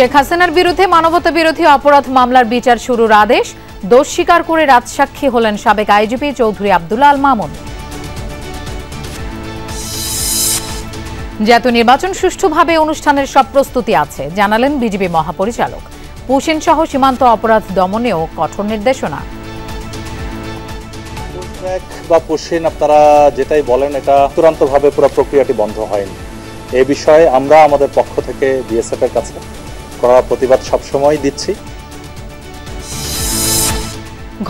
শেখ হাসিনার বিরুদ্ধে মানবতা বিরোধী অপরাধ মামলার বিচার শুরুর আদেশ। দোষ স্বীকার করে রাজসাক্ষী হলেন সাবেক আইজিপি চৌধুরী আব্দুল আল মামুন। জাতীয় নির্বাচন সুষ্ঠুভাবে অনুষ্ঠানের সব প্রস্তুতি আছে জানালেন বিজিবি মহাপরিচালক। পুশিন সহ সীমান্ত অপরাধ দমনেও কঠোর নির্দেশনা। বা পুশিন আপনারা যেটাই বলেন, এটা চূড়ান্তভাবে পুরো প্রক্রিয়াটি বন্ধ হয়নি। এই বিষয়ে আমরা আমাদের পক্ষ থেকে বিএসএফ এর কাছে করা প্রতিবাদ সবসময় দিচ্ছি।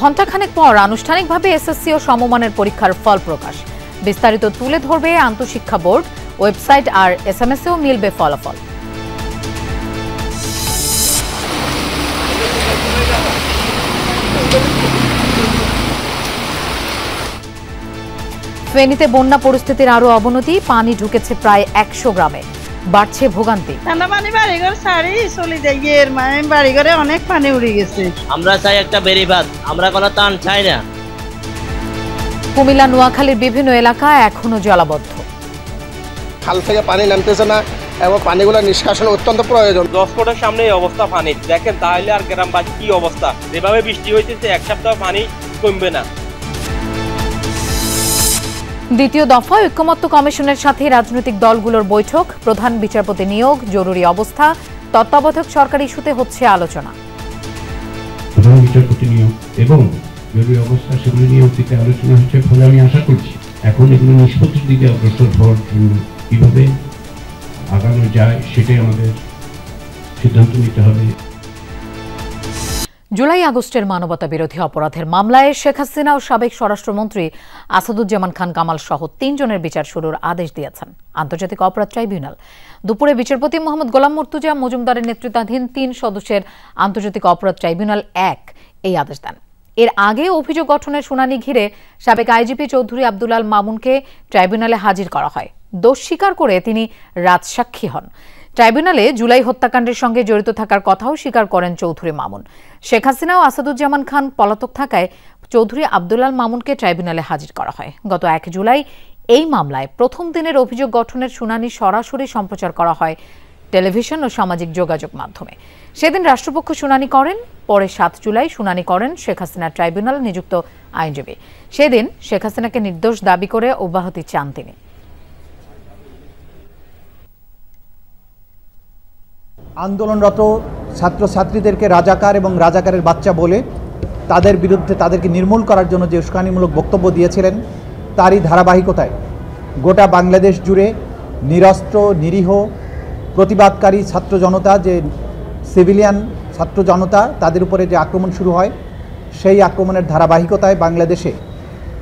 ঘণ্টাখানেক পর আনুষ্ঠানিকভাবে এসএসসি ও সমমানের পরীক্ষার ফল প্রকাশ। বিস্তারিত তুলে ধরবে আন্তঃশিক্ষা বোর্ড। ওয়েবসাইট আর এসএমএসেও মিলবে ফলাফল। ফেনীতে বন্যা পরিস্থিতির আরো অবনতি। পানি ঢুকেছে প্রায় 100 গ্রামে। বাড়ছে ভোগান্তি। বাড়িঘরে অনেক পানি উড়ে গেছে। আমরা চাই একটা বেড়িবাঁধ, আমরা কোনো টান চাই না। কুমিল্লা নোয়াখালীর বিভিন্ন এলাকা এখনো জলাবদ্ধ। খাল থেকে পানি নামতেছে না এবং পানিগুলো নিষ্কাশন অত্যন্ত প্রয়োজন। 10 ফুটের সামনে এই অবস্থা পানি দেখেন, তাহলে আর গ্রামবাসী কি অবস্থা? যেভাবে বৃষ্টি হইতেছে এক সপ্তাহ পানি কমবে না। দ্বিতীয় দফা ঐক্যমত্য কমিশনের সাথে রাজনৈতিক দলগুলোর বৈঠক। প্রধান বিচারপতি নিয়োগ, জরুরি অবস্থা, তত্ত্বাবধায়ক সরকার ইস্যুতে হচ্ছে আলোচনা। প্রধান বিচারপতি নিয়োগ এবং জরুরি অবস্থা সেগুলো নিয়ে অতীতে আলোচনা হচ্ছে, ফলে আমি আশা করছি এখন এগুলো নিষ্পত্তির দিকে অগ্রসর হওয়ার জন্য কিভাবে আগানো যায় সেটাই আমাদের সিদ্ধান্ত নিতে হবে। জুলাই আগস্টের মানবতা বিরোধী অপরাধের মামলায় শেখ হাসিনা ও সাবেক স্বরাষ্ট্রমন্ত্রী আসাদুজ্জামান খান কামাল সহ 3 জনের বিচার শুরুর আদেশ দিয়েছেন আন্তর্জাতিক অপরাধ ট্রাইব্যুনাল। দুপুরে বিচারপতি মোহাম্মদ গোলাম মুর্তুজা মজুমদারের নেতৃত্বাধীন 3 সদস্যের আন্তর্জাতিক অপরাধ ট্রাইব্যুনাল 1 এই আদেশ দেন। এর আগে অভিযোগ গঠনের শুনানি ঘিরে সাবেক আইজিপি চৌধুরী আব্দুল আল মামুনকে ট্রাইব্যুনালে হাজির করা হয়। দোষ স্বীকার করে তিনি রাজসাক্ষী হন। ট্রাইব্যুনালে জুলাই হত্যাকাণ্ডের সঙ্গে জড়িত থাকার কথাও স্বীকার করেন চৌধুরী মামুন। শেখ হাসিনা ও আসাদুজ্জামান খান পলাতক থাকায় চৌধুরী আব্দুল আল মামুনকে ট্রাইব্যুনালে হাজির করা হয়। গত 1 জুলাই এই মামলায় প্রথম দিনের অভিযোগ গঠনের শুনানি সরাসরি সম্প্রচার করা হয় টেলিভিশন ও সামাজিক যোগাযোগ মাধ্যমে। সেদিন রাষ্ট্রপক্ষ শুনানি করেন। পরে 7 জুলাই শুনানি করেন শেখ হাসিনা ট্রাইব্যুনাল নিযুক্ত আইনজীবী। সেদিন শেখ হাসিনাকে নির্দোষ দাবি করে অব্যাহতি চান তিনি। আন্দোলনরত ছাত্রছাত্রীদেরকে রাজাকার এবং রাজাকারের বাচ্চা বলে তাদের বিরুদ্ধে তাদেরকে নির্মূল করার জন্য যে উস্কানিমূলক বক্তব্য দিয়েছিলেন, তারই ধারাবাহিকতায় গোটা বাংলাদেশ জুড়ে নিরস্ত্র নিরীহ প্রতিবাদকারী ছাত্র জনতা, যে সিভিলিয়ান ছাত্র জনতা, তাদের উপরে যে আক্রমণ শুরু হয়, সেই আক্রমণের ধারাবাহিকতায় বাংলাদেশে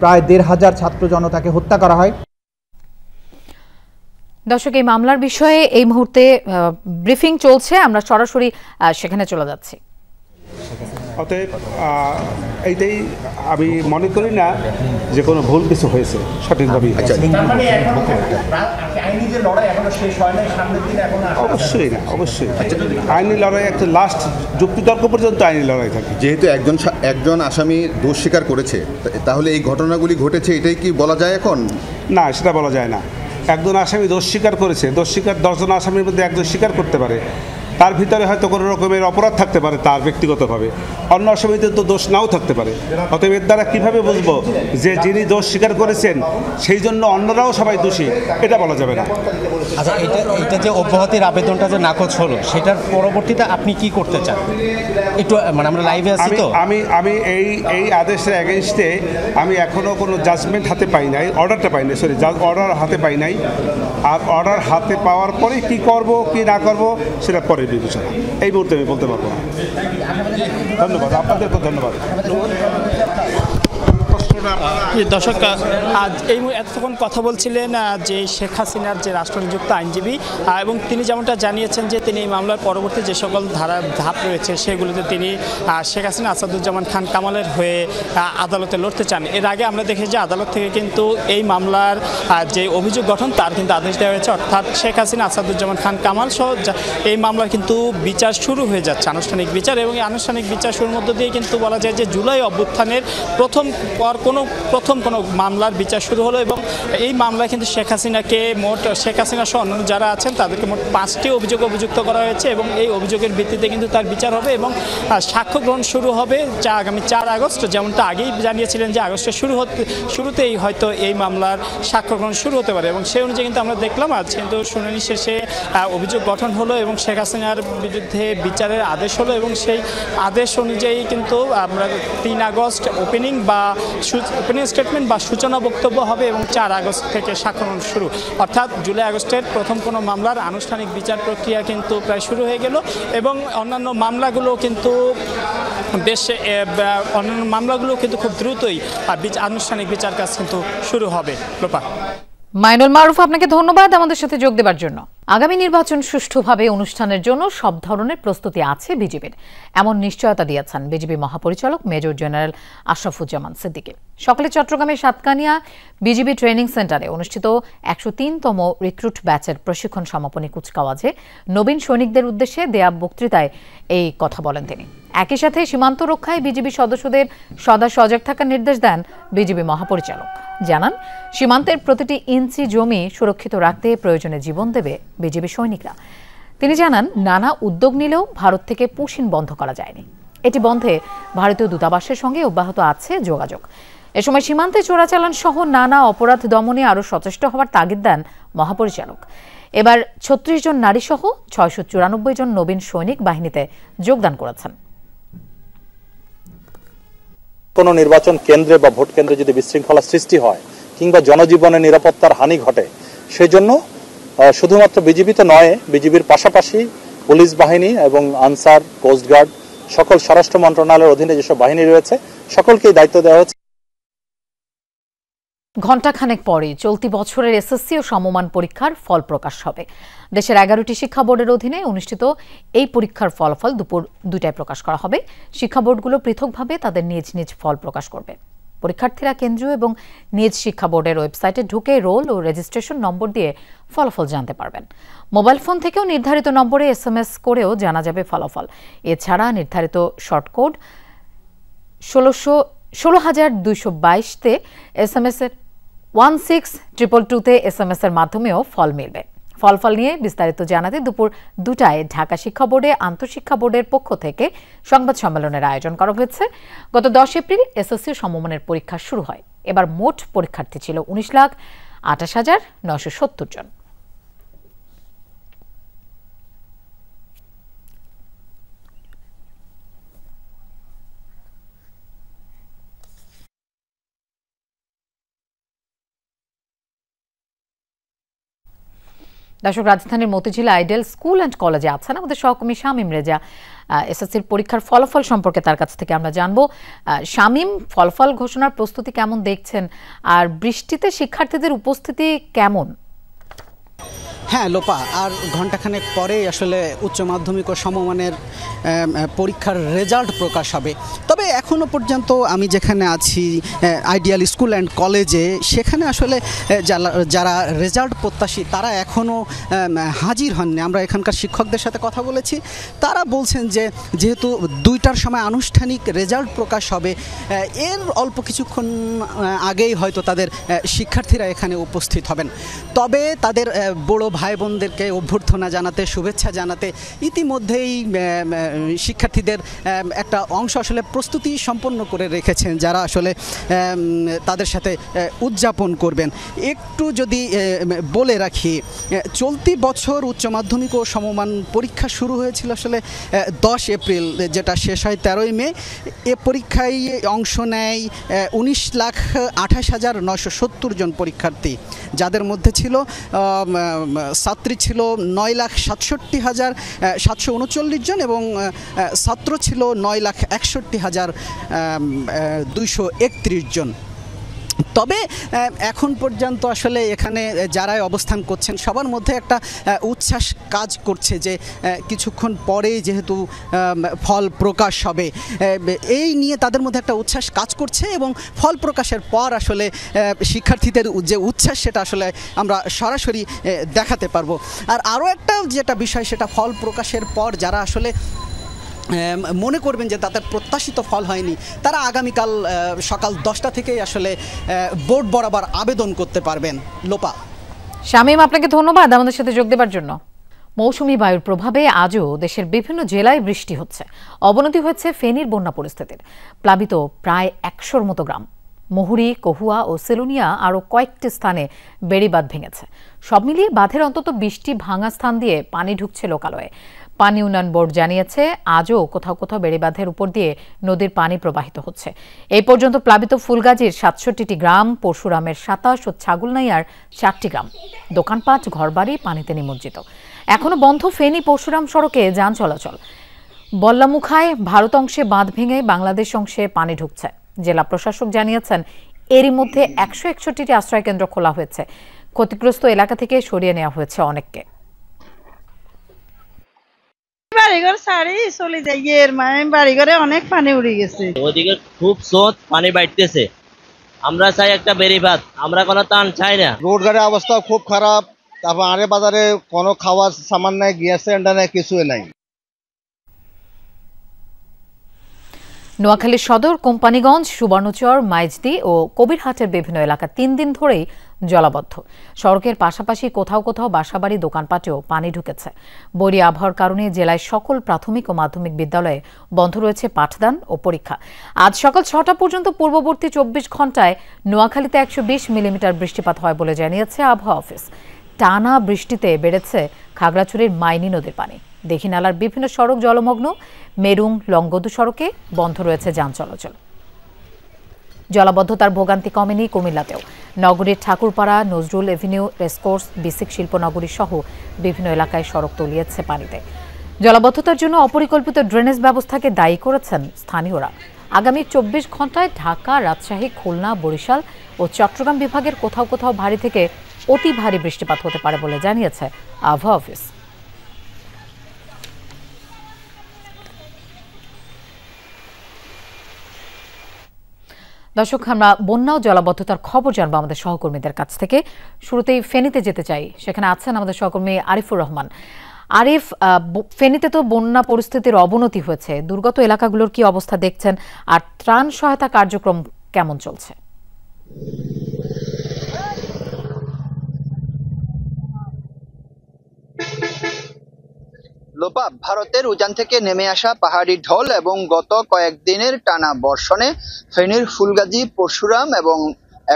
প্রায় 1,500 ছাত্র জনতাকে হত্যা করা হয়। দর্শক, এই মামলার বিষয়ে এই মুহূর্তে ব্রিফিং চলছে, আমরা সরাসরি সেখানে চলে যাচ্ছি। অতএব এইটাই আমি মনে করি না যে কোনো ভুল কিছু হয়েছে, সঠিকভাবে। অবশ্যই না, অবশ্যই আইনি লড়াই একটা লাস্ট যুক্তিতর্ক পর্যন্ত আইনি লড়াই থাকে। যেহেতু একজন আসামি দোষ স্বীকার করেছে, তাহলে এই ঘটনাগুলি ঘটেছে এটাই কি বলা যায় এখন? না, সেটা বলা যায় না। একজন আসামি দোষ স্বীকার করেছে, দোষ স্বীকার 10 জন আসামির মধ্যে একজন স্বীকার করতে পারে, তার ভিতরে হয়তো কোনো রকমের অপরাধ থাকতে পারে তার ব্যক্তিগতভাবে, অন্য আসামিদের তো দোষ নাও থাকতে পারে। অতএব এর দ্বারা কীভাবে বুঝবো যে যিনি দোষ স্বীকার করেছেন সেই জন্য অন্যরাও সবাই দোষী, এটা বলা যাবে না। আচ্ছা, এটা যে অব্যাহতির আবেদনটা যে নাকচ হলো, সেটার পরবর্তীতে আপনি কি করতে চান? একটু আমরা লাইভে আছি তো। আমি এই আদেশের এগেনস্টে আমি এখনও কোনো জাজমেন্ট হাতে পাই নাই, অর্ডারটা পাই নাই, অর্ডার হাতে পাই নাই। আর অর্ডার হাতে পাওয়ার পরে কি করব কি না করব সেটা পরে বিবেচনা, এই মুহূর্তে আমি বলতে পারবো না। ধন্যবাদ, আপনাদেরকে ধন্যবাদ। দর্শক, আজ এই এতক্ষণ কথা বলছিলেন যে শেখ হাসিনার যে রাষ্ট্রনিযুক্ত আইনজীবী, এবং তিনি যেমনটা জানিয়েছেন যে তিনি এই মামলার পরবর্তী যে সকল ধাপ রয়েছে সেগুলোতে তিনি শেখ হাসিনা আসাদুজ্জামান খান কামালের হয়ে আদালতে লড়তে চান। এর আগে আমরা দেখেছি যে আদালত থেকে কিন্তু এই মামলার যে অভিযোগ গঠন তার কিন্তু আদেশ দেওয়া হয়েছে, অর্থাৎ শেখ হাসিনা আসাদুজ্জামান খান কামাল সহ এই মামলার কিন্তু বিচার শুরু হয়ে যাচ্ছে, আনুষ্ঠানিক বিচার। এবং এই আনুষ্ঠানিক বিচার শুরুর মধ্য দিয়ে কিন্তু বলা যায় যে জুলাই অভ্যুত্থানের প্রথম কোনো প্রথম কোনো মামলার বিচার শুরু হলো এবং এই মামলায় কিন্তু শেখ হাসিনা সহ অন্যান্য যারা আছেন তাদেরকে মোট 5টি অভিযুক্ত করা হয়েছে এবং এই অভিযোগের ভিত্তিতে কিন্তু তার বিচার হবে এবং সাক্ষ্য গ্রহণ শুরু হবে আগামী 4 আগস্ট। যেমনটা আগেই জানিয়েছিলেন যে আগস্টের শুরুতেই হয়তো এই মামলার সাক্ষ্য গ্রহণ শুরু হতে পারে এবং সেই অনুযায়ী কিন্তু আমরা দেখলাম আজ কিন্তু শুনানি শেষে অভিযোগ গঠন হলো এবং শেখ হাসিনার বিরুদ্ধে বিচারের আদেশ হলো এবং সেই আদেশ অনুযায়ী কিন্তু আমরা 3 আগস্ট ওপেনিং স্টেটমেন্ট বা সূচনা বক্তব্য হবে এবং 4 আগস্ট থেকে সাক্ষ্য গ্রহণ শুরু, অর্থাৎ জুলাই আগস্টের প্রথম কোনো মামলার আনুষ্ঠানিক বিচার প্রক্রিয়া কিন্তু প্রায় শুরু হয়ে গেল এবং অন্যান্য মামলাগুলো কিন্তু খুব দ্রুতই আনুষ্ঠানিক বিচার কাজ কিন্তু শুরু হবে। লোপা। মাইনুল মারুফ, আপনাকে ধন্যবাদ আমাদের সাথে যোগ দেওয়ার জন্য। আগামী নির্বাচন সুষ্ঠুভাবে অনুষ্ঠানের জন্য সব ধরনের প্রস্তুতি আছে বিজিবির, এমন নিশ্চয়তা দিয়েছেন বিজিবি মহাপরিচালক মেজর জেনারেল আশরাফুজ্জামান সিদ্দিকী। সকালে চট্টগ্রামের সাতকানিয়া বিজিবি ট্রেনিং সেন্টারে অনুষ্ঠিত 103তম রিক্রুট ব্যাচের প্রশিক্ষণ সমাপনী কুচকাওয়াজে নবীন সৈনিকদের উদ্দেশ্যে দেয়া বক্তৃতায় এই কথা বলেন তিনি। একই সাথে সীমান্ত রক্ষায় বিজিবি সদস্যদের সদা সজাগ থাকার নির্দেশ দেন বিজিবি মহাপরিচালক। জানান, সীমান্তের প্রতিটি ইঞ্চি জমি সুরক্ষিত রাখতে প্রয়োজনে জীবন দেবে বিজিবি সৈনিকরা। তিনি জানান, নানা উদ্যোগ নিলেও ভারত থেকে পুশিন বন্ধ করা যায়নি। এটি বন্ধে ভারতীয় দূতাবাসের সঙ্গে অব্যাহত আছে যোগাযোগ। এ সময় সীমান্তে চোরাচালান সহ নানা অপরাধ দমনে আরও সচেষ্ট হওয়ার তাগিদ দেন মহাপরিচালক। এবার 36 জন নারী সহ 694 জন নবীন সৈনিক বাহিনীতে যোগদান করেছেন। কোনো নির্বাচন কেন্দ্রে বা ভোট কেন্দ্রে যদি বিশৃঙ্খলা সৃষ্টি হয় কিংবা জনজীবনের নিরাপত্তার হানি ঘটে, সেই জন্য শুধুমাত্র বিজিবিতে নয়, বিজিবির পাশাপাশি পুলিশ বাহিনী এবং আনসার, কোস্টগার্ড, সকল স্বরাষ্ট্র মন্ত্রণালয়ের অধীনে যেসব বাহিনী রয়েছে সকলকেই দায়িত্ব দেওয়া হয়েছে। ঘণ্টাখানেক পরে চলতি বছরের এসএসসি ও সমমান পরীক্ষার ফল প্রকাশ হবে। দেশের 11টি শিক্ষা বোর্ডের অধীনে অনুষ্ঠিত এই পরীক্ষার ফলাফল দুপুর 2টায় প্রকাশ করা হবে। শিক্ষা বোর্ডগুলো পৃথকভাবে তাদের নিজ নিজ ফল প্রকাশ করবে। পরীক্ষার্থীরা কেন্দ্রীয় এবং নিজ শিক্ষা বোর্ডের ওয়েবসাইটে ঢুকে রোল ও রেজিস্ট্রেশন নম্বর দিয়ে ফলাফল জানতে পারবেন। মোবাইল ফোন থেকেও নির্ধারিত নম্বরে SMS করেও জানা যাবে ফলাফল। এছাড়া নির্ধারিত শর্টকোড 16222-তে SMS এর 16222-তে SMS এর মাধ্যমেও ফল মিলবে। ফলাফল নিয়ে বিস্তারিত জানাতে দুপুর 2টায় ঢাকা শিক্ষা বোর্ডে আন্তঃশিক্ষা বোর্ডের পক্ষ থেকে সংবাদ সম্মেলনের আয়োজন করা হয়েছে। গত 10 এপ্রিল এসএসসি সমমানের পরীক্ষা শুরু হয়। এবার মোট পরীক্ষার্থী ছিল 19,28,970 জন। দর্শক, রাজধানীর মতিঝিল আইডেল স্কুল অ্যান্ড কলেজে আছেন আমাদের সহকর্মী শামীম রেজা। এসএসসির পরীক্ষার ফলাফল সম্পর্কে তার কাছ থেকে আমরা জানবো। শামীম, ফলাফল ঘোষণার প্রস্তুতি কেমন দেখছেন, আর বৃষ্টিতে শিক্ষার্থীদের উপস্থিতি কেমন? হ্যাঁ লোপা, আর ঘণ্টাখানেক পরেই আসলে উচ্চ মাধ্যমিক ও সমমানের পরীক্ষার রেজাল্ট প্রকাশ হবে। তবে এখনও পর্যন্ত আমি যেখানে আছি আইডিয়াল স্কুল অ্যান্ড কলেজে, সেখানে আসলে যারা রেজাল্ট প্রত্যাশী তারা এখনও হাজির হননি। আমরা এখানকার শিক্ষকদের সাথে কথা বলেছি, তারা বলছেন যে যেহেতু 2টার সময় আনুষ্ঠানিক রেজাল্ট প্রকাশ হবে, এর অল্প কিছুক্ষণ আগেই হয়তো তাদের শিক্ষার্থীরা এখানে উপস্থিত হবেন। তবে তাদের বড় ভাই বোনদেরকে অভ্যর্থনা জানাতে, শুভেচ্ছা জানাতে ইতিমধ্যেই শিক্ষার্থীদের একটা অংশ আসলে প্রস্তুতি সম্পন্ন করে রেখেছেন, যারা আসলে তাদের সাথে উদযাপন করবেন। একটু যদি বলে রাখি, চলতি বছর উচ্চ মাধ্যমিক ও সমমান পরীক্ষা শুরু হয়েছিল আসলে 10 এপ্রিল, যেটা শেষ হয় 13ই মে। এ পরীক্ষায় অংশ নেয় 19,28,970 জন পরীক্ষার্থী, যাদের মধ্যে ছিল ছাত্রী ছিল 9,67,739 জন এবং ছাত্র ছিল 9,61,231 জন। তবে এখন পর্যন্ত আসলে এখানে যারাই অবস্থান করছেন সবার মধ্যে একটা উচ্ছ্বাস কাজ করছে যে কিছুক্ষণ পরেই যেহেতু ফল প্রকাশ হবে, এই নিয়ে তাদের মধ্যে একটা উচ্ছ্বাস কাজ করছে এবং ফল প্রকাশের পর আসলে শিক্ষার্থীদের যে উচ্ছ্বাস সেটা আসলে আমরা সরাসরি দেখাতে পারবো। আর আরও একটা যেটা বিষয়, সেটা ফল প্রকাশের পর যারা আসলে মনে করবেন যে তাদের প্রত্যাশিত ফল হয়নি, তারা আগামীকাল সকাল 10টা থেকেই আসলে বোর্ড বরাবর আবেদন করতে পারবেন। লোপা। শামীম, আপনাকে ধন্যবাদ আমাদের সাথে যোগ দেওয়ার জন্য। মৌসুমী বায়ুর প্রভাবে আজও দেশের বিভিন্ন জেলায় বৃষ্টি হচ্ছে। অবনতি হয়েছে ফেনীর বন্যা পরিস্থিতির। প্লাবিত প্রায় 100-র মতো গ্রাম। মুহুরী, কহুয়া ও সেলুনিয়া আরও কয়েকটি স্থানে বেড়িবাঁধ ভেঙেছে। সব মিলিয়ে বাঁধের অন্তত 20টি ভাঙা স্থান দিয়ে পানি ঢুকছে লোকালয়ে। পানি উন্নয়ন বোর্ড জানিয়েছে আজও কোথাও কোথাও বেড়িবাঁধের উপর দিয়ে নদীর পানি প্রবাহিত হচ্ছে। এই পর্যন্ত প্লাবিত ফুলগাজীর 67টি গ্রাম, পরশুরামের 27 ও ছাগলনাইয়ার 4টি গ্রাম। দোকানপাট, ঘরবাড়ি পানিতে নিমজ্জিত। এখনো বন্ধ ফেনী পরশুরাম সড়কে যান চলাচল। বল্লামুখায় ভারত অংশে বাঁধ ভেঙে বাংলাদেশ অংশে পানি ঢুকছে। জেলা প্রশাসক জানিয়েছেন এরই মধ্যে 161টি আশ্রয়কেন্দ্র খোলা হয়েছে। ক্ষতিগ্রস্ত এলাকা থেকে সরিয়ে নেওয়া হয়েছে অনেককে। বাড়িঘর ছাড়ি চলে যাই, বাড়িঘরে অনেক পানি উড়ে গেছে। ওদিকে খুব স্রোত, পানি বাইতেছে। আমরা চাই একটা বেড়িবাঁধ, আমরা কোনো টান চাই না। রোড গাড়ির অবস্থা খুব খারাপ। তারপর আরে বাজারে কোনো খাওয়ার সামান নাই, গ্যাস সিলিন্ডার নাই, কিছুই নাই। নোয়াখালী সদর, কোম্পানিগঞ্জ, সুবর্ণচর, মাইজদি ও কবিরহাটের বিভিন্ন এলাকা 3 দিন ধরেই জলাবদ্ধ। সড়কের পাশাপাশি কোথাও কোথাও বাসাবাড়ি, দোকানপাটেও পানি ঢুকেছে। বৈরী আবহাওয়ার কারণে জেলায় সকল প্রাথমিক ও মাধ্যমিক বিদ্যালয়ে বন্ধ রয়েছে পাঠদান ও পরীক্ষা। আজ সকাল 6টা পর্যন্ত পূর্ববর্তী 24 ঘন্টায় নোয়াখালীতে 120 মিলিমিটার বৃষ্টিপাত হয় বলে জানিয়েছে আবহাওয়া অফিস। টানা বৃষ্টিতে বেড়েছে খাগড়াছড়ির মাইনী নদীর পানি। দীঘিনালার বিভিন্ন সড়ক জলমগ্ন। মেরুং লংগদু সড়কে বন্ধ রয়েছে যান চলাচল। জলাবদ্ধতার ভোগান্তি কমেনি কুমিল্লাতেও। নগরীর ঠাকুরপাড়া, নজরুল এভিনিউ, রেসকোর্স, বিসিক শিল্পনগরী সহ বিভিন্ন এলাকায় সড়ক তলিয়েছে পানিতে। জলাবদ্ধতার জন্য অপরিকল্পিত ড্রেনেজ ব্যবস্থাকে দায়ী করেছেন স্থানীয়রা। আগামী 24 ঘন্টায় ঢাকা, রাজশাহী, খুলনা, বরিশাল ও চট্টগ্রাম বিভাগের কোথাও কোথাও ভারী থেকে অতি ভারী বৃষ্টিপাত হতে পারে বলে জানিয়েছে আবহাওয়া অফিস। দর্শক, আমরা বন্যা ও জলাবদ্ধতার খবর জানবো আমাদের সহকর্মীদের কাছ থেকে। শুরুতেই ফেনীতে যেতে চাই, সেখানে আছেন আমাদের সহকর্মী আরিফুর রহমান। আরিফ, ফেনীতে তো বন্যা পরিস্থিতির অবনতি হয়েছে, দুর্গত এলাকাগুলোর কি অবস্থা দেখছেন, আর ত্রাণ সহায়তা কার্যক্রম কেমন চলছে? লোপা, ভারতের উজান থেকে নেমে আসা পাহাড়ি ঢল এবং গত কয়েকদিনের টানা বর্ষণে ফেনীর ফুলগাজী, পরশুরাম এবং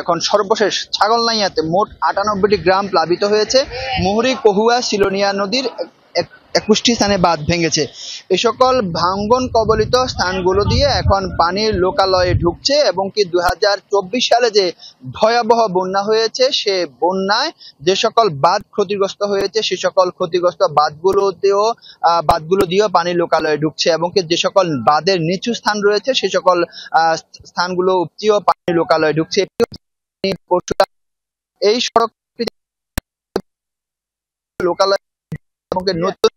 এখন সর্বশেষ ছাগলনাইয়াতে মোট 98টি গ্রাম প্লাবিত হয়েছে। মুহুরী, কহুয়া, সিলোনিয়া নদীর 21টি স্থানে বাঁধ ভেঙেছে। এ সকল ভাঙ্গন কবলিত স্থানগুলো দিয়ে এখন পানি লোকালয়ে ঢুকছে এবং কি 2024 সালে যে ভয়াবহ বন্যা হয়েছে, সে বন্যায় যে সকল বাঁধ ক্ষতিগ্রস্ত হয়েছে সে সকল ক্ষতিগ্রস্ত বাঁধগুলো দিয়েও পানি লোকালয়ে ঢুকছে এবং কি যে সকল বাঁধের নিচু স্থান রয়েছে সে সকল স্থানগুলো উপচেও পানি লোকালয়ে ঢুকছে। এই সড়কটি লোকালয় নতুন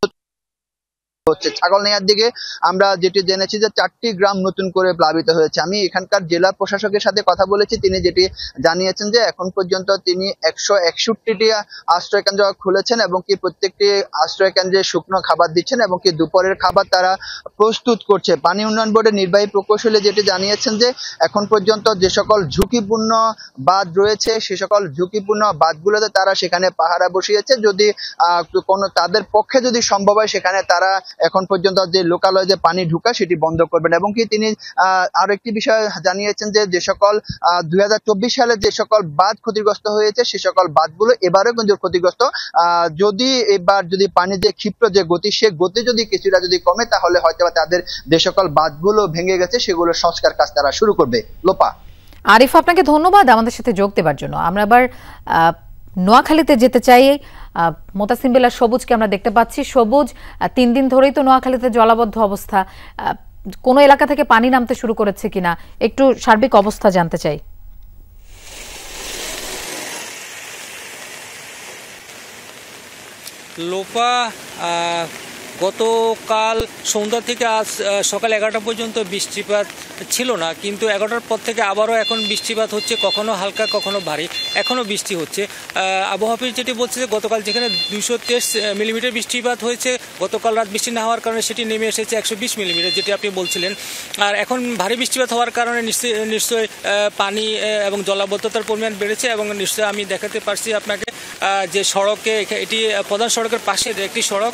হচ্ছে। ছাগলনাইয়ার দিকে আমরা যেটি জেনেছি যে 4টি গ্রাম নতুন করে প্লাবিত হয়েছে। আমি এখানকার জেলা প্রশাসকের সাথে কথা বলেছি, তিনি যেটি জানিয়েছেন যে এখন পর্যন্ত তিনি 161টি আশ্রয় কেন্দ্র খুলেছেন এবং কি প্রত্যেকটি আশ্রয় কেন্দ্রে শুকনো খাবার দিচ্ছেন এবং কি দুপুরের খাবার তারা প্রস্তুত করছে। পানি উন্নয়ন বোর্ডের নির্বাহী প্রকৌশলী যেটি জানিয়েছেন যে এখন পর্যন্ত যে সকল ঝুঁকিপূর্ণ বাঁধ রয়েছে সে সকল ঝুঁকিপূর্ণ বাঁধগুলোতে তারা সেখানে পাহারা বসিয়েছে। যদি কোনো তাদের পক্ষে যদি সম্ভব হয় সেখানে তারা এখন পর্যন্ত যে লোকালয়ে যে পানি ঢুকা সেটি বন্ধ করবেন এবং কি তিনি আরো একটি বিষয় জানিয়েছেন যে যে সকল 2024 সালে যে সকল বাঁধ ক্ষতিগ্রস্ত হয়েছে সে সকল বাঁধগুলো এবারও কিন্তু ক্ষতিগ্রস্ত। যদি এবার যদি পানির যে ক্ষিপ্র যে গতি, সে গতি যদি কিছুটা যদি কমে তাহলে হয়তো তাদের যে সকল বাঁধগুলো ভেঙে গেছে সেগুলো সংস্কার কাজ তারা শুরু করবে। লোপা। আরিফ, আপনাকে ধন্যবাদ আমাদের সাথে যোগ দেওয়ার জন্য। আমরা আবার নোয়াখালীতে যেতে চাই। মোতাসিম বিল্লাহ সবুজকে আমরা দেখতে পাচ্ছি। সবুজ, 3 দিন ধরেই তো নোয়াখালীতে জলাবদ্ধ অবস্থা, কোনো এলাকা থেকে পানি নামতে শুরু করেছে কিনা একটু সার্বিক অবস্থা জানতে চাই। লোপা, গতকাল সন্ধ্যা থেকে আজ সকাল 11টা পর্যন্ত বৃষ্টিপাত ছিল না, কিন্তু 11টার পর থেকে আবারও এখন বৃষ্টিপাত হচ্ছে, কখনো হালকা কখনো ভারী, এখনও বৃষ্টি হচ্ছে। আবহাওয়া অফিস যেটি বলছে যে গতকাল যেখানে 223 মিলিমিটার বৃষ্টিপাত হয়েছে, গতকাল রাত বৃষ্টি না হওয়ার কারণে সেটি নেমে এসেছে 120 মিলিমিটার, যেটি আপনি বলছিলেন। আর এখন ভারী বৃষ্টিপাত হওয়ার কারণে নিশ্চয়ই পানি এবং জলাবদ্ধতার পরিমাণ বেড়েছে। এবং নিশ্চয়ই আমি দেখাতে পারছি আপনাকে যে সড়কে, এটি প্রধান সড়কের পাশের একটি সড়ক,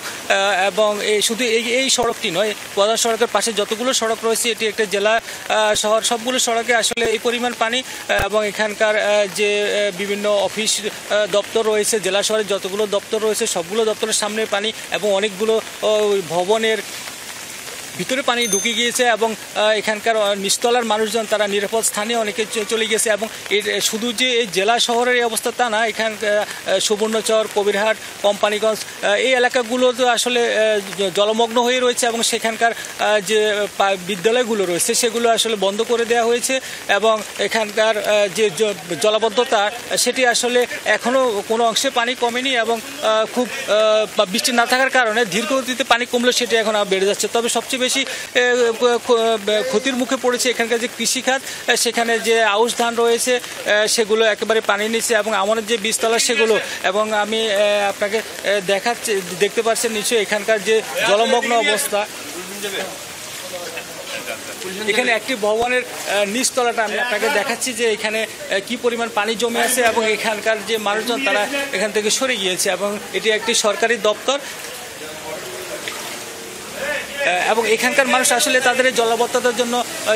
এবং শুধু এই সড়কটি নয়, প্রধান সড়কের পাশে যতগুলো সড়ক রয়েছে এটি একটা জেলা শহর, সবগুলো সড়কে আসলে এই পরিমাণ পানি। এবং এখানকার যে বিভিন্ন অফিস দপ্তর রয়েছে, জেলা শহরে যতগুলো দপ্তর রয়েছে সবগুলো দপ্তরের সামনে পানি, এবং অনেকগুলো ভবনের ভিতরে পানি ঢুকে গিয়েছে। এবং এখানকার নিচতলার মানুষজন তারা নিরাপদ স্থানে অনেকে চলে গেছে। এবং শুধু যে এই জেলা শহরের এই অবস্থা তা না, এখানকার সুবর্ণচর, কবিরহাট, কোম্পানিগঞ্জ এই এলাকাগুলো তো আসলে জলমগ্ন হয়ে রয়েছে। এবং সেখানকার যে বিদ্যালয়গুলো রয়েছে সেগুলো আসলে বন্ধ করে দেওয়া হয়েছে। এবং এখানকার যে জলাবদ্ধতা সেটি আসলে এখনও কোনো অংশে পানি কমেনি। এবং খুব বৃষ্টি না থাকার কারণে ধীরগতিতে পানি কমলে সেটি এখন বেড়ে যাচ্ছে। তবে সবচেয়ে বেশি ক্ষতির মুখে পড়েছে এখানকার যে কৃষিখাত, সেখানে যে আউশ ধান রয়েছে সেগুলো একেবারে পানি নিচ্ছে, এবং আমাদের যে বীজতলা সেগুলো। এবং আমি আপনাকে দেখতে পাচ্ছেন নিশ্চয়ই এখানকার যে জলমগ্ন অবস্থা। এখানে একটি ভবনের নিচতলাটা আমি আপনাকে দেখাচ্ছি যে এখানে কি পরিমাণ পানি জমে আছে, এবং এখানকার যে মানুষজন তারা এখান থেকে সরে গিয়েছে। এবং এটি একটি সরকারি দপ্তর, এবং এখানকার মানুষ আসলে তাদের জলাবদ্ধতার জন্য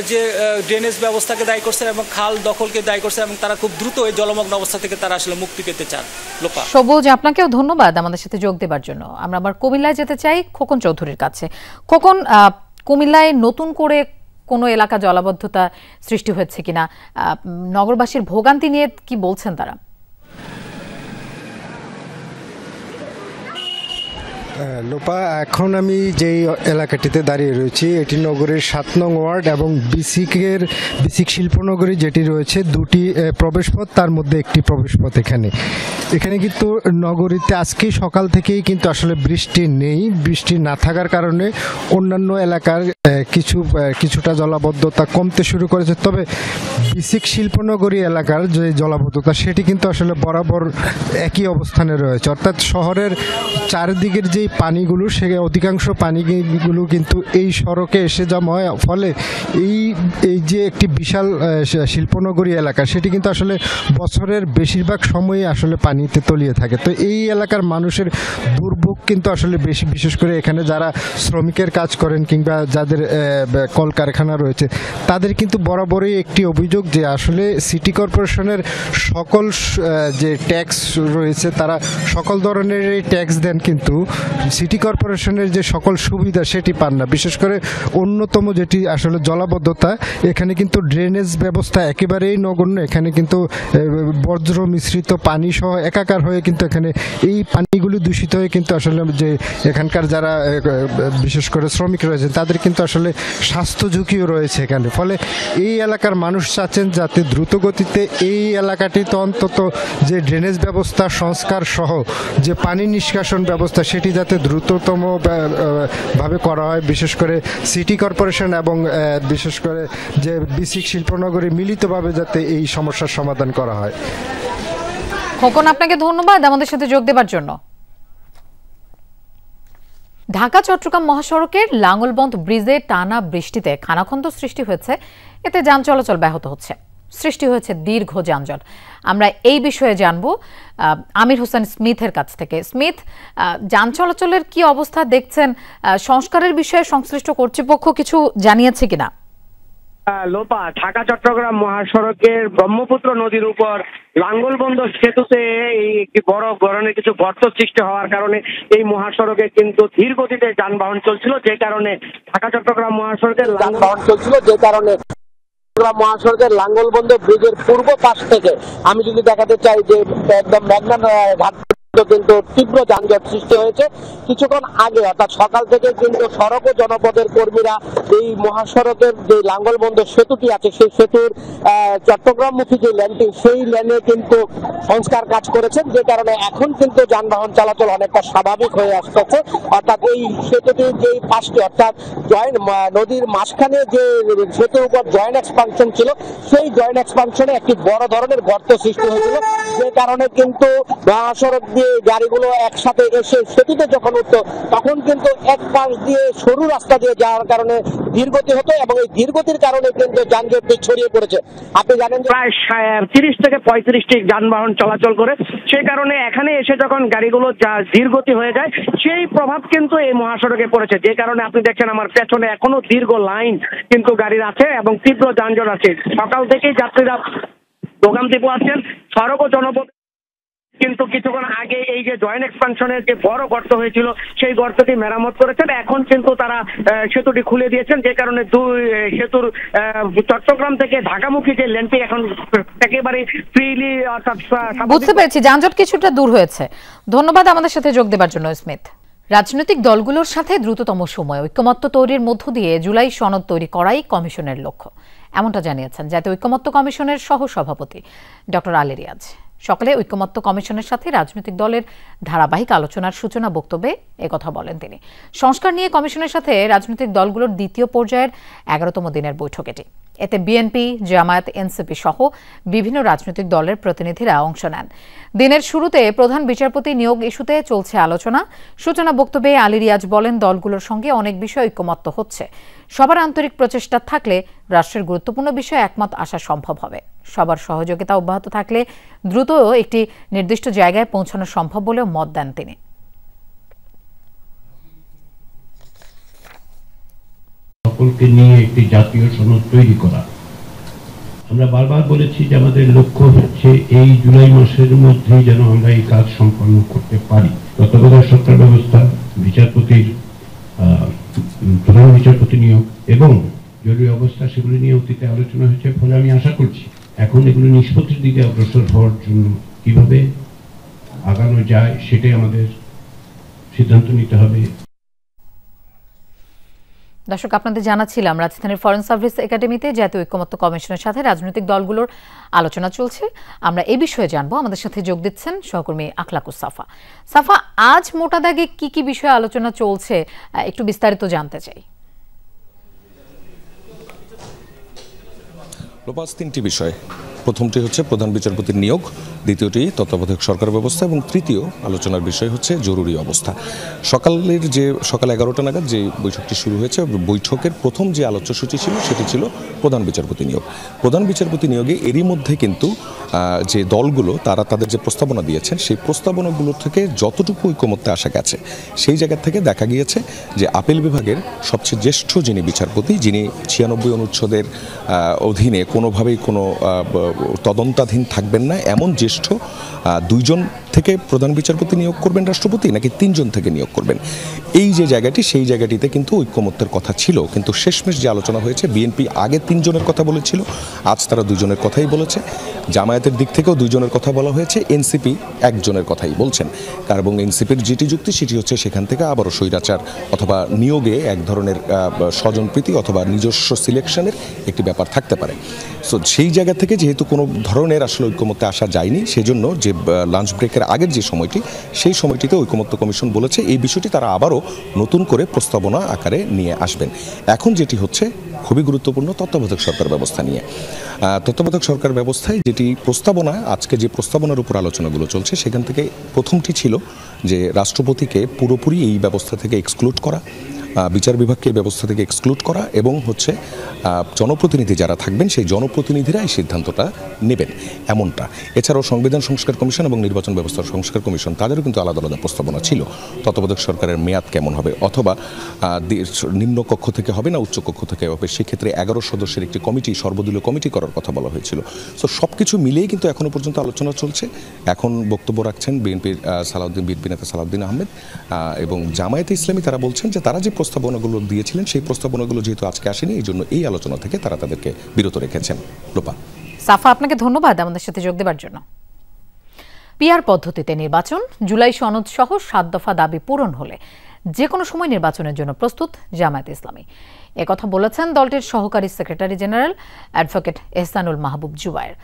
যে ড্রেনেজ ব্যবস্থাকে দায়ী করছে এবং খাল দখলকে দায়ী করছে, এবং তারা খুব দ্রুত এই জলমগ্ন অবস্থা থেকে তারা আসলে মুক্তি পেতে চান। লোপা, সবুজ, আপনাকেও ধন্যবাদ আমাদের সাথে যোগ দেবার জন্য। আমরা আবার কুমিল্লায় যেতে চাই খোকন চৌধুরীর কাছে। খোকন, কুমিল্লায় নতুন করে কোনো এলাকা জলাবদ্ধতা সৃষ্টি হয়েছে কিনা, নগরবাসীর ভোগান্তি নিয়ে কি বলছেন তারা? লোপা, এখন আমি যেই এলাকাটিতে দাঁড়িয়ে রয়েছি এটি নগরের 7 নং ওয়ার্ড এবং বিসিক শিল্পনগরী যেটি রয়েছে দুটি প্রবেশপথ, তার মধ্যে একটি প্রবেশপথ এখানে কিন্তু নগরীতে আজকে সকাল থেকেই কিন্তু আসলে বৃষ্টি নেই। বৃষ্টি না থাকার কারণে অন্যান্য এলাকার কিছুটা জলাবদ্ধতা কমতে শুরু করেছে। তবে বিসিক শিল্পনগরী এলাকার যে জলাবদ্ধতা সেটি কিন্তু আসলে বরাবর একই অবস্থানে রয়েছে, অর্থাৎ শহরের চারদিকের যে পানিগুলো অধিকাংশ পানিগুলো কিন্তু এই সড়কে এসে জমা হয়। ফলে এই যে একটি বিশাল শিল্পনগরী এলাকা সেটি কিন্তু আসলে বছরের বেশিরভাগ সময়ই আসলে পানিতে তলিয়ে থাকে। তো এই এলাকার মানুষের দুর্ভোগ কিন্তু আসলে বেশি, বিশেষ করে এখানে যারা শ্রমিকের কাজ করেন কিংবা যাদের কলকারখানা রয়েছে তাদের কিন্তু বরাবরই একটি অভিযোগ যে আসলে সিটি কর্পোরেশনের সকল যে ট্যাক্স রয়েছে তারা সকল ধরনের এই ট্যাক্স দেন, কিন্তু সিটি কর্পোরেশনের যে সকল সুবিধা সেটি পান না। বিশেষ করে অন্যতম যেটি আসলে জলাবদ্ধতা, এখানে কিন্তু ড্রেনেজ ব্যবস্থা একেবারেই নগণ্য। এখানে কিন্তু বজ্র মিশ্রিত পানি সহ একাকার হয়ে কিন্তু এখানে এই পানিগুলি দূষিত হয়ে কিন্তু আসলে যে এখানকার যারা বিশেষ করে শ্রমিক রয়েছেন তাদের কিন্তু আসলে স্বাস্থ্য ঝুঁকিও রয়েছে এখানে। ফলে এই এলাকার মানুষ চাচ্ছেন যাতে দ্রুত গতিতে এই এলাকাটিতে অন্তত যে ড্রেনেজ ব্যবস্থা সংস্কার সহ যে পানি নিষ্কাশন ব্যবস্থা সেটি যাতে দ্রুততম ভাবে করা হয়। বিশেষ করে সিটি কর্পোরেশন এবং বিশেষ করে যে বিসিক শিল্পনগরী মিলিতভাবে যাতে এই সমস্যার সমাধান করা হয়। খোকন, আপনাকে ধন্যবাদ আমাদের সাথে যোগ দেবার জন্য। ঢাকা চট্টগ্রাম মহাসড়কের লাঙ্গলবন্দ ব্রিজে টানা বৃষ্টিতে খানাখন্দ সৃষ্টি হয়েছে, এতে যান চলাচল ব্যাহত হচ্ছে, সৃষ্টি হয়েছে দীর্ঘ যানজট। আমরা এই বিষয়ে জানবো আমির হোসেন স্মিথের কাছ থেকে। স্মিথ, যান চলাচলের কি অবস্থা দেখছেন? সংস্কারের বিষয়ে সংশ্লিষ্ট কর্তৃপক্ষ কিছু জানিয়েছে কিনা? লোপা, ঢাকা চট্টগ্রাম মহাসড়কের ব্রহ্মপুত্র নদীর উপর লাঙ্গলবন্দ সেতুতে এই একটি বড় ধরনের কিছু গর্ত সৃষ্টি হওয়ার কারণে এই মহাসড়কে কিন্তু ধীর গতিতে যানবাহন চলছিল, যে কারণে ঢাকা চট্টগ্রাম মহাসড়কের মহাসড়কের লাঙ্গলবন্দ ব্রিজের পূর্ব পাশ থেকে আমি যদি দেখাতে চাই যে একদম মেঘনা ঘাট কিন্তু তীব্র যানজট সৃষ্টি হয়েছে। কিছুক্ষণ আগে অর্থাৎ সকাল থেকে কিন্তু সড়ক ও জনপদের কর্মীরা এই মহাসড়কের যে লাঙ্গলবন্দর সেতুটি আছে সেই সেতুর চট্টগ্রামমুখী যে লেনটি সেই লেনে কিন্তু সংস্কার কাজ করেছেন, যে কারণে এখন কিন্তু যানবাহন চলাচল অনেকটা স্বাভাবিক হয়ে আসতেছে। অর্থাৎ এই সেতুটির যে পাশটি অর্থাৎ নদীর মাঝখানে যে সেতুর উপর জয়েন্ট এক্সপানশন ছিল সেই জয়েন্ট এক্সপানশনে একটি বড় ধরনের গর্ত সৃষ্টি হয়েছিল, যে কারণে কিন্তু মহাসড়ক দিয়ে গাড়িগুলো একসাথে এসে সেতুতে যখন উঠতো তখন কিন্তু এক পাশ দিয়ে সরু রাস্তা দিয়ে যাওয়ার কারণে ধীরগতি হতো এবং এই ধীরগতির কারণে কিন্তু যানজটটি ছড়িয়ে পড়েছে। আপনি জানেন প্রায় 30 থেকে 35টি যানবাহন চলাচল করে, সেই কারণে এখানে এসে যখন গাড়িগুলো ধীরগতি হয়ে যায় সেই প্রভাব কিন্তু এই মহাসড়কে পড়েছে, যে কারণে আপনি দেখছেন আমার পেছনে এখনো দীর্ঘ লাইন কিন্তু গাড়ির আছে এবং তীব্র যানজট আছে। সকাল থেকেই যাত্রীরা ভোগান্তি পোহাচ্ছেন। সড়ক ও জনপথ কিন্তু কিছুক্ষণ আগে এই যে জয়েন্ট এক্সপানশনের যে বড় গর্ত হয়েছিল সেই গর্তটি মেরামত করেছেন, এখন কিন্তু তারা সেতুটি খুলে দিয়েছেন, যে কারণে সেতুর চট্টগ্রাম থেকে ঢাকামুখী যে লেনটি এখন একেবারে ফ্রিলি অর্থাৎ বুঝতে পেরেছি যানজট কিছুটা দূর হয়েছে। ধন্যবাদ আমাদের সাথে যোগ দেওয়ার জন্য স্মিথ। রাজনৈতিক দলগুলোর সাথে দ্রুততম সময়ে ঐক্যমত্য তৈরির মধ্য দিয়ে জুলাই সনদ তৈরি করাই কমিশনের লক্ষ্য, এমনটা জানিয়েছেন জাতীয় ঐক্যমত্য কমিশনের সহসভাপতি ডক্টর আলী রিয়াজ। সকালে ঐক্যমত্য কমিশনের সাথে রাজনৈতিক দলের ধারাবাহিক আলোচনার সূচনা বক্তব্যে একথা বলেন তিনি। সংস্কার নিয়ে কমিশনের সাথে রাজনৈতিক দলগুলোর দ্বিতীয় পর্যায়ের 11তম দিনের বৈঠক এটি। এতে বিএনপি, জামায়াত, এনসিপি সহ বিভিন্ন রাজনৈতিক দলের প্রতিনিধিরা অংশ নেন। দিনের শুরুতে প্রধান বিচারপতি নিয়োগ ইস্যুতে চলছে আলোচনা। সূচনা বক্তব্যে আলী রিয়াজ বলেন, দলগুলোর সঙ্গে অনেক বিষয় ঐক্যমত্য হচ্ছে। সবার আন্তরিক প্রচেষ্টা থাকলে রাষ্ট্রের গুরুত্বপূর্ণ বিষয়ে একমত আসা সম্ভব হবে। সবার সহযোগিতা অব্যাহত থাকলে দ্রুত একটি নির্দিষ্ট জায়গায় পৌঁছানো সম্ভব বলেও মত দেন তিনি। সকলকে নিয়ে একটি জাতীয় সনদ তৈরি করা। আমরা বারবার বলেছি যে আমাদের লক্ষ্য হচ্ছে এই জুলাই মাসের মধ্যেই যেন আমরা এই কাজ সম্পন্ন করতে পারি। তত্ত্বাবধায়ক সরকার ব্যবস্থা, বিচারপতির প্রধান বিচারপতি নিয়োগ এবং জরুরি অবস্থা সেগুলি নিয়ে অতীতে আলোচনা হয়েছে, ফলে আমি আশা করছি এখন এগুলো নিষ্পত্তির দিকে অগ্রসর হওয়ার জন্য কিভাবে আগানো যায় সেটাই আমাদের সিদ্ধান্ত নিতে হবে। দর্শক, আপনাদের জানাচ্ছিলাম রাজধানীর ফরেন সার্ভিস একাডেমিতে জাতীয় ঐক্যমত্য কমিশনের সাথে রাজনৈতিক দলগুলোর আলোচনা চলছে। আমরা এই বিষয়ে জানবো। আমাদের সাথে যোগ দিচ্ছেন সহকর্মী আখলাকুস সাফা। সাফা, আজ মোটা দাগে কি কি বিষয়ে আলোচনা চলছে একটু বিস্তারিত জানতে চাই। লোপাস, 3টি বিষয়। প্রথমটি হচ্ছে প্রধান বিচারপতির নিয়োগ, দ্বিতীয়টি তত্ত্বাবধায়ক সরকার ব্যবস্থা এবং তৃতীয় আলোচনার বিষয় হচ্ছে জরুরি অবস্থা। সকাল 11টা নাগাদ যে বৈঠকটি শুরু হয়েছে, বৈঠকের প্রথম যে আলোচ্যসূচি ছিল সেটি ছিল প্রধান বিচারপতি নিয়োগ। প্রধান বিচারপতি নিয়োগে এরই মধ্যে কিন্তু যে দলগুলো তারা তাদের যে প্রস্তাবনা দিয়েছেন সেই প্রস্তাবনাগুলো থেকে যতটুকু ঐক্যমত্যে আসা গেছে সেই জায়গা থেকে দেখা গিয়েছে যে আপিল বিভাগের সবচেয়ে জ্যেষ্ঠ যিনি বিচারপতি, যিনি 96 অনুচ্ছেদের অধীনে কোনোভাবেই কোনো তদন্তাধীন থাকবেন না এমন জ্যেষ্ঠ 2 জন থেকে প্রধান বিচারপতি নিয়োগ করবেন রাষ্ট্রপতি, নাকি 3 জন থেকে নিয়োগ করবেন, এই যে জায়গাটি সেই জায়গাটিতে কিন্তু ঐক্যমত্যের কথা ছিল। কিন্তু শেষমেশ যে আলোচনা হয়েছে, বিএনপি আগে 3 জনের কথা বলেছিল, আজ তারা 2 জনের কথাই বলেছে। জামায়াতের দিক থেকেও 2 জনের কথা বলা হয়েছে, এনসিপি 1 জনের কথাই বলছেন। এবং এনসিপির যেটি যুক্তি সেটি হচ্ছে সেখান থেকে আবারও স্বৈরাচার অথবা নিয়োগে এক ধরনের স্বজনপ্রীতি অথবা নিজস্ব সিলেকশনের একটি ব্যাপার থাকতে পারে। সো সেই জায়গা থেকে যেহেতু কোনো ধরনের আসলে ঐক্যমত্যে আসা যায়নি, সেজন্য যে লাঞ্চ ব্রেকের আগের যে সময়টি সেই সময়টিতে ঐক্যমত্য কমিশন বলেছে এই বিষয়টি তারা আবারও নতুন করে প্রস্তাবনা আকারে নিয়ে আসবেন। এখন যেটি হচ্ছে খুবই গুরুত্বপূর্ণ তত্ত্বাবধায়ক সরকার ব্যবস্থা নিয়ে। তত্ত্বাবধায়ক সরকার ব্যবস্থায় যেটি প্রস্তাবনা, আজকে যে প্রস্তাবনার উপর আলোচনাগুলো চলছে সেখান থেকে প্রথমটি ছিল যে রাষ্ট্রপতিকে পুরোপুরি এই ব্যবস্থা থেকে এক্সক্লুড করা, বিচার বিভাগকে এই ব্যবস্থা থেকে এক্সক্লুড করা এবং হচ্ছে জনপ্রতিনিধি যারা থাকবেন সেই জনপ্রতিনিধিরা এই সিদ্ধান্তটা নেবেন এমনটা। এছাড়াও সংবিধান সংস্কার কমিশন এবং নির্বাচন ব্যবস্থার সংস্কার কমিশন তাদেরও কিন্তু আলাদা আলাদা প্রস্তাবনা ছিল। তত্ত্বাবধায়ক সরকারের মেয়াদ কেমন হবে, অথবা নিম্ন কক্ষ থেকে হবে না উচ্চ কক্ষ থেকে হবে, সেক্ষেত্রে 11 সদস্যের একটি কমিটি, সর্বদলীয় কমিটি করার কথা বলা হয়েছিল। সো সব কিছু মিলিয়েই কিন্তু এখনও পর্যন্ত আলোচনা চলছে। এখন বক্তব্য রাখছেন বিএনপির বিএনপি নেতা সালাউদ্দিন আহমেদ এবং জামায়াতে ইসলামী। তারা বলছেন যে তারা যে প্রস্তাবনাগুলো দিয়েছিলেন সেই প্রস্তাবনাগুলো যেহেতু আজকে আসেনি, এই জন্য এই আলোচনা থেকে তারা তাদেরকে বিরত রেখেছেন। লোপা, সাফা, আপনাকে ধন্যবাদ আমাদের সাথে যোগ দেওয়ার জন্য। পিআর পদ্ধতিতে নির্বাচন, জুলাই সনদ সহ 7 দফা দাবি পূরণ হলে যে কোনো সময় নির্বাচনের জন্য প্রস্তুত জামায়াতে ইসলামী। একথা বলেছেন দলটির সহকারী সেক্রেটারি জেনারেল অ্যাডভোকেট এহসানুল মাহবুব জুবায়ের।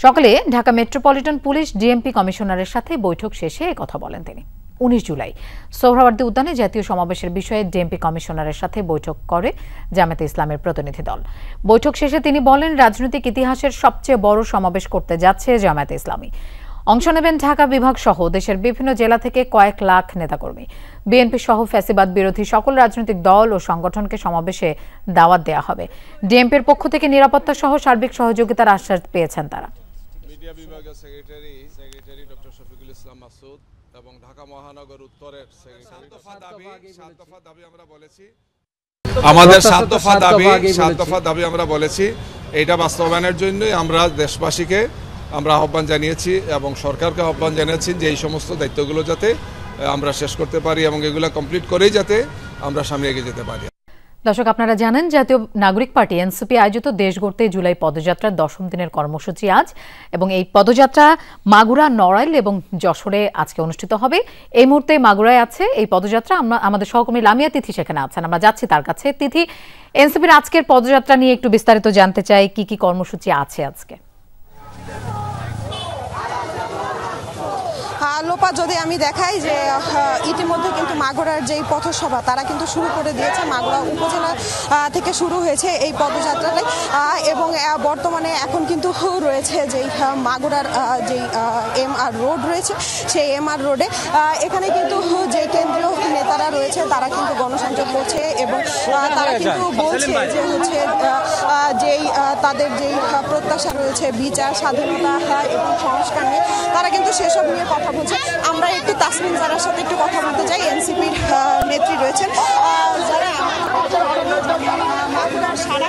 সকালে ঢাকা মেট্রোপলিটন পুলিশ ডিএমপি কমিশনারের সাথে বৈঠক শেষে একথা বলেন তিনি। 19 জুলাই সোহরাওয়ার্দী উদ্যানে জাতীয় সমাবেশের বিষয়ে ডিএমপি কমিশনারের সাথে বৈঠক করে জামায়াতে ইসলামের প্রতিনিধি দল। বৈঠক শেষে তিনি বলেন, রাজনৈতিক ইতিহাসের সবচেয়ে বড় সমাবেশ করতে যাচ্ছে জামায়াতে ইসলামী। অংশ নেবেন ঢাকা বিভাগ সহ দেশের বিভিন্ন জেলা থেকে কয়েক লাখ নেতাকর্মী। বিএনপি সহ ফ্যাসিবাদ বিরোধী সকল রাজনৈতিক দল ও সংগঠনকে সমাবেশে দাওয়াত দেওয়া হবে। ডিএমপির পক্ষ থেকে নিরাপত্তা সহ সার্বিক সহযোগিতার আশ্বাস পেয়েছেন তারা। মিডিয়া বিভাগের সেক্রেটারি ডক্টর শফিকুল ইসলাম মাসুদ এবং ঢাকা মহানগর উত্তরের সেক্রেটারি 7 দফা দাবি আমরা বলেছি, আমাদের 7 দফা দাবি আমরা বলেছি। এটা বাস্তবায়নের জন্যই আমরা দেশবাসীকে আমরা আহ্বান জানিয়েছি এবং সরকারকে আহ্বান জানিয়েছি যে এই সমস্ত দায়িত্বগুলো যাতে আমরা শেষ করতে পারি এবং এগুলো কমপ্লিট করেই যাতে আমরা সামনে এগিয়ে যেতে পারি। দর্শক, আপনারা জানেন জাতীয় নাগরিক পার্টি এনসিপি আয়োজিত দেশ গড়তে জুলাই পদযাত্রার 10ম দিনের কর্মসূচি আজ, এবং এই পদযাত্রা মাগুরা, নড়াইল এবং যশোরে আজকে অনুষ্ঠিত হবে। এই মুহূর্তে মাগুরায় আছে এই পদযাত্রা। আমাদের সহকর্মী লামিয়া তিথি সেখানে আছেন, আমরা যাচ্ছি তার কাছে। তিথি, এনসিপির আজকের পদযাত্রা নিয়ে একটু বিস্তারিত জানতে চাই, কি কি কর্মসূচি আছে আজকে? লোপা, যদি আমি দেখাই যে ইতিমধ্যে কিন্তু মাগুরার যেই পথসভা তারা কিন্তু শুরু করে দিয়েছে। মাগুরা উপজেলা থেকে শুরু হয়েছে এই পদযাত্রাটা, এবং বর্তমানে এখন কিন্তু রয়েছে যেই মাগুরার যেই এমআর রোড রয়েছে, সেই এমআর রোডে এখানে কিন্তু যে কেন্দ্রীয় নেতারা রয়েছে তারা কিন্তু গণসংযোগ করছে এবং তারা কিন্তু বলছে যে হচ্ছে যেই তাদের যেই প্রত্যাশা রয়েছে বিচার, স্বাধীনতা এবং সংস্কার নিয়ে, তারা কিন্তু সেসব নিয়ে কথা বলছে। আমরা একটু তাসমিন জারার সাথে একটু কথা বলতে চাই। এনসিপির নেত্রী রয়েছেন যারা সারা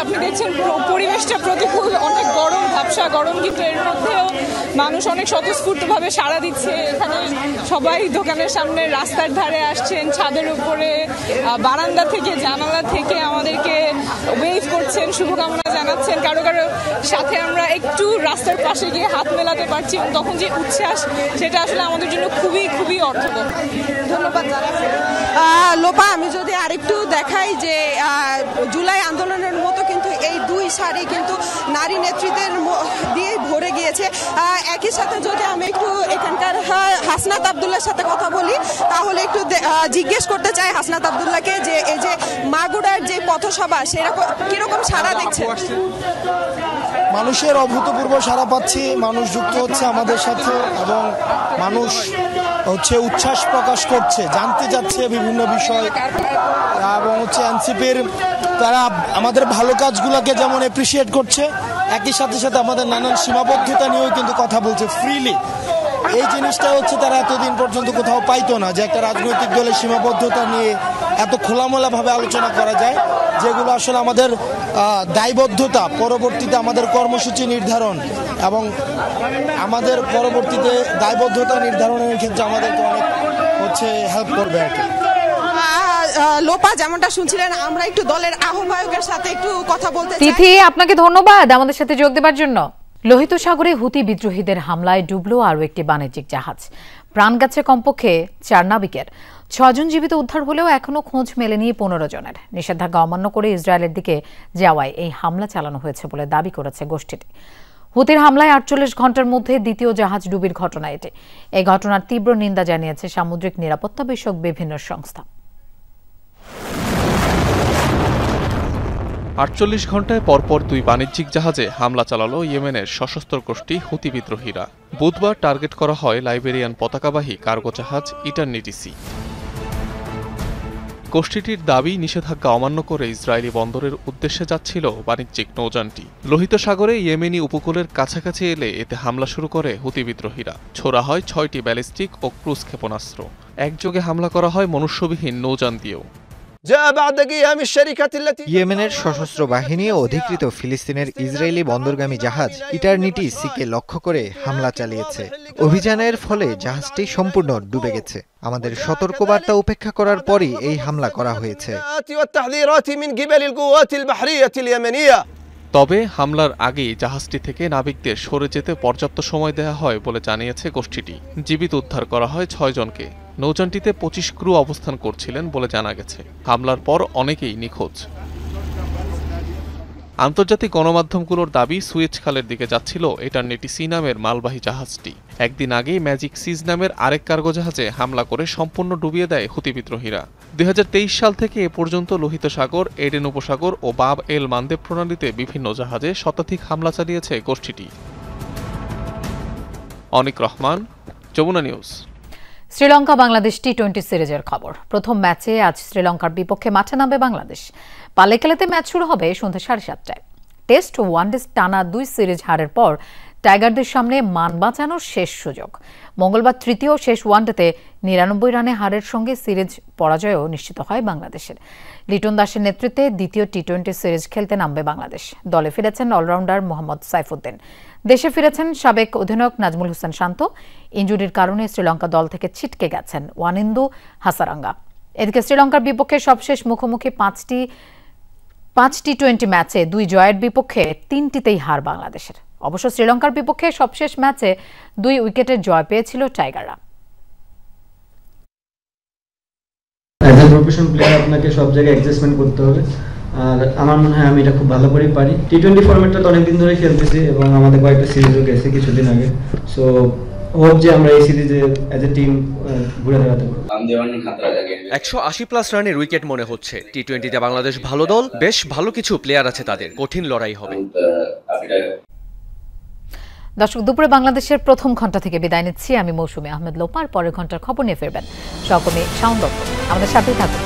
আপনি দেখছেন পরিবেশটা প্রতিকূল, অনেক গরম, ঝাপসা গরম, কিন্তু এর মধ্যেও মানুষ অনেক স্বতঃস্ফূর্তভাবে সাড়া দিচ্ছে। এখানে সবাই দোকানের সামনে, রাস্তার ধারে আসছেন, ছাদের উপরে, বারান্দা থেকে, জানালা থেকে আমাদেরকে ওয়েভ করছেন, শুভকামনা জানাচ্ছেন। কারো কারো সাথে আমরা একটু রাস্তার পাশে গিয়ে হাত মেলাতে পারছি, এবং তখন যে উচ্ছ্বাস, সেটা আসলে আমাদের জন্য খুবই খুবই অর্থবহ। ধন্যবাদ। লোপা, আমি যদি আরেকটু দেখাই যে জুলাই আন্দোলনের মতো কিন্তু এই দুই সারি কিন্তু নারী নেতৃত্বের দিয়ে ভরে গিয়েছে। একই সাথে যদি আমি একটু এখানকার হাসনাত আব্দুল্লাহর সাথে কথা বলি, তাহলে একটু জিজ্ঞেস করতে চাই হাসনাত আব্দুল্লাহকে যে এই যে মাগুরার যে পথসভা, সেরকম কিরকম সাড়া দেখছে? মানুষের অভূতপূর্ব সাড়া পাচ্ছি, মানুষ যুক্ত হচ্ছে আমাদের সাথে এবং মানুষ হচ্ছে উচ্ছ্বাস প্রকাশ করছে, জানতে যাচ্ছে বিভিন্ন বিষয়, এবং হচ্ছে এনসিপির তারা আমাদের ভালো কাজগুলোকে যেমন অ্যাপ্রিসিয়েট করছে, একই সাথে সাথে আমাদের নানান সীমাবদ্ধতা নিয়েও কিন্তু কথা বলছে ফ্রিলি। এই জিনিসটা হচ্ছে তারা এতদিন পর্যন্ত কোথাও পাইতো না, যে একটা রাজনৈতিক দলের সীমাবদ্ধতা নিয়ে এত খোলামেলাভাবে আলোচনা করা যায়, যেগুলো আসলে আমাদের দায়বদ্ধতা, পরবর্তীতে আমাদের কর্মসূচি নির্ধারণ এবং আমাদের পরবর্তীতে দায়বদ্ধতা নির্ধারণের ক্ষেত্রে আমাদেরকে অনেক হচ্ছে হেল্প করবে আর কি। লোপা, যেমনটা শুনছিলেন, আমরা একটু দলের আহ্বায়কের সাথে একটু কথা বলতে চাই। তিথি, আপনাকে ধন্যবাদ আমাদের সাথে যোগ দেওয়ার জন্য। লোহিত সাগরে হুতি বিদ্রোহীদের হামলায় ডুবলো আরও একটি বাণিজ্যিক জাহাজ। প্রাণ গেছে কমপক্ষে 4 নাবিকের। 6 জন জীবিত উদ্ধার হলেও এখনও খোঁজ মেলেনি 15 জনের। নিষেধাজ্ঞা অমান্য করে ইসরায়েলের দিকে যাওয়ায় এই হামলা চালানো হয়েছে বলে দাবি করেছে গোষ্ঠীটি। হুতির হামলায় 48 ঘন্টার মধ্যে দ্বিতীয় জাহাজ ডুবির ঘটনা এটি। এই ঘটনার তীব্র নিন্দা জানিয়েছে সামুদ্রিক নিরাপত্তা বিষয়ক বিভিন্ন সংস্থা। 48 ঘন্টায় পরপর 2 বাণিজ্যিক জাহাজে হামলা চালালো ইয়েমেনের সশস্ত্র গোষ্ঠী হুতি বিদ্রোহীরা। বুধবার টার্গেট করা হয় লাইবেরিয়ান পতাকাবাহী কার্গো জাহাজ ইটারনিটি সি। গোষ্ঠীটির দাবি, নিষেধাজ্ঞা অমান্য করে ইসরায়েলি বন্দরের উদ্দেশ্যে যাচ্ছিল বাণিজ্যিক নৌযানটি। লোহিত সাগরে ইয়েমেনি উপকূলের কাছাকাছি এলে এতে হামলা শুরু করে হুতি বিদ্রোহীরা। ছোড়া হয় 6টি ব্যালিস্টিক ও ক্রুজ ক্ষেপণাস্ত্র। একযোগে হামলা করা হয় মনুষ্যবিহীন নৌযান দিয়েও। ইয়েমেনের সশস্ত্র বাহিনী ও অধিকৃত ফিলিস্তিনের ইসরায়েলি বন্দরগামী জাহাজ ইটারনিটি সিকে লক্ষ্য করে হামলা চালিয়েছে। অভিযানের ফলে জাহাজটি সম্পূর্ণ ডুবে গেছে। আমাদের সতর্কবার্তা উপেক্ষা করার পরই এই হামলা করা হয়েছে। তবে হামলার আগেই জাহাজটি থেকে নাবিকদের সরে যেতে পর্যাপ্ত সময় দেওয়া হয় বলে জানিয়েছে গোষ্ঠীটি। জীবিত উদ্ধার করা হয় 6 জনকে। নৌযানটিতে 25 ক্রু অবস্থান করছিলেন বলে জানা গেছে। হামলার পর অনেকেই নিখোঁজ। আন্তর্জাতিক গণমাধ্যমগুলোর দাবি সুয়েজ খালের দিকে যাচ্ছিল এটারনিটি সি নামের মালবাহী জাহাজটি। একদিন আগেই ম্যাজিক সিজ নামের আরেক কার্গো জাহাজে হামলা করে সম্পূর্ণ ডুবিয়ে দেয় হুতি বিদ্রোহীরা। 2023 সাল থেকে এ পর্যন্ত লোহিত সাগর, এডেন উপসাগর ও বাব এল মানদেব প্রণালীতে বিভিন্ন জাহাজে শতাধিক হামলা চালিয়েছে গোষ্ঠীটি। অনিক রহমান, যমুনা নিউজ। শ্রীলঙ্কা বাংলাদেশ টি-20 সিরিজের খবর। প্রথম ম্যাচে আজ শ্রীলঙ্কার বিপক্ষে মাঠে নামবে বাংলাদেশ। পালেকেলেতে ম্যাচ শুরু হবে সন্ধ্যা 7:30টায়। টেস্ট ওয়ানডে টানা 2 সিরিজ হারের পর টাইগারদের সামনে মান বাঁচানোর শেষ সুযোগ। মঙ্গলবার তৃতীয় শেষ ওয়ানডেতে 99 রানে হারের সঙ্গে সিরিজ পরাজয়ও নিশ্চিত হয় বাংলাদেশের। লিটন দাসের নেতৃত্বে দ্বিতীয় টি-20 সিরিজ খেলতে নামবে বাংলাদেশ। দলে ফিরেছেন অলরাউন্ডার মোহাম্মদ সাইফুদ্দিন। দেশে ফিরেছেন সাবেক অধিনায়ক নাজমুল হোসেন শান্ত। ইনজুরির কারণে শ্রীলঙ্কা দল থেকে ছিটকে গেছেন ওয়ানিন্দু হাসারাঙ্গা। এদিকে শ্রীলঙ্কার বিপক্ষে সবশেষ মুখোমুখি 5 টি-20 ম্যাচে 2 জয়ের বিপক্ষে 3টিতেই হার বাংলাদেশের। অবশ্য শ্রীলঙ্কার বিপক্ষে সবশেষ ম্যাচে 2 উইকেটের জয় পেয়েছিল টাইগাররা। অ্যাজ এ প্রফেশনাল প্লেয়ার আপনাকে সব জায়গায় অ্যাডজাস্টমেন্ট করতে হবে, আর আমার মনে হয় আমি এটা খুব ভালো করেই পারি। টি-20 ফরম্যাটটা তো অনেকদিন ধরে খেলতেছি এবং আমাদের কয়েকটা সিরিজও গেছে কিছুদিন আগে। সো হোপ যে আমরা এই সিরিজে অ্যাজ এ টিম ঘুরে দাঁড়াতে পারবো। 180+ রানের উইকেট মনে হচ্ছে। টি-20তে বাংলাদেশ ভালো দল, বেশ ভালো কিছু প্লেয়ার আছে তাদের, কঠিন লড়াই হবে। দর্শক, দুপুরে বাংলাদেশের প্রথম ঘন্টা থেকে বিদায় নিচ্ছি আমি মৌসুমী আহমেদ লোপা। পরের ঘন্টার খবর নিয়ে ফিরবেন সহকর্মী শাওন দত্ত। আমাদের সাথেই থাকুন।